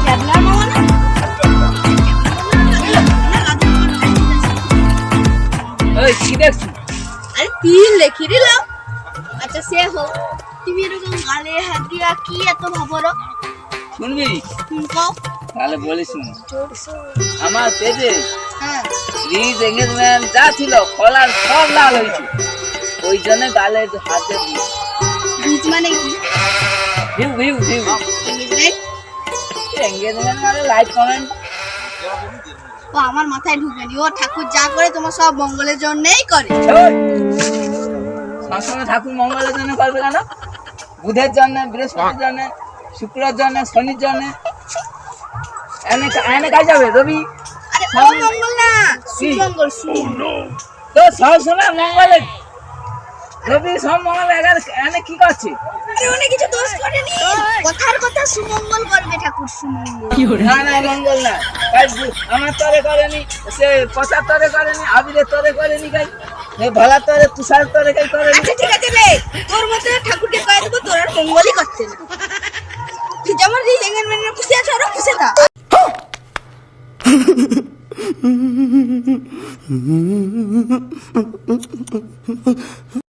ক্যাবলার মামা না? ওই কি দেখছিস? আরে তিল লেখি দিলাম। আচ্ছা সে হোক, তুমি এরকম গালে হাত দিয়া কি এত ভাবরো? শুনবি? কও। তাহলে বলিস না। আমার পেজে হ্যাঁ। রিজ এঙ্গেজমেন্ট যা ছিল কলার সব লাল হয়েছে, ওই জন্য গালে হাতে বীজ মানে কি? View view view engagement? Engagement মানে লাইক কমেন্ট। ও আমার মাথায় ঢুকেনি। ও ঠাকুর যা করে তোমার সব মঙ্গলের জন্যই করে। সবসময় ঠাকুর মঙ্গলের জন্য করবে কেন? বুধের জন্য, বৃহস্পতির জন্য, শুক্রের জন্য, শনির জন্য। এনে কাজ যাবে রবি। আরে ও মঙ্গল না, সুমঙ্গল সুমঙ্গল। তো সবসময় মঙ্গলে রবি সব মঙ্গল এনে কি করছে? আরে উনি কিছু দোষ করেনি। কথার কথা সুমঙ্গল করবে ঠাকুর সুমঙ্গল। না না মঙ্গল না, আমার তরে করেনি, সে পচার তরে করেনি, আবিরের তরে করেনি, গাই ভালার তরে তুষার তরে গাই করেনি। আচ্ছা ঠিক আছে রে, তোর মতো ঠাকুরকে কয়ে দেবো তোর আর মঙ্গলই করতে না। তুই যেমন রিজ এঙ্গেজমেন্টের খুশি আছে ওরা খুশি থাক।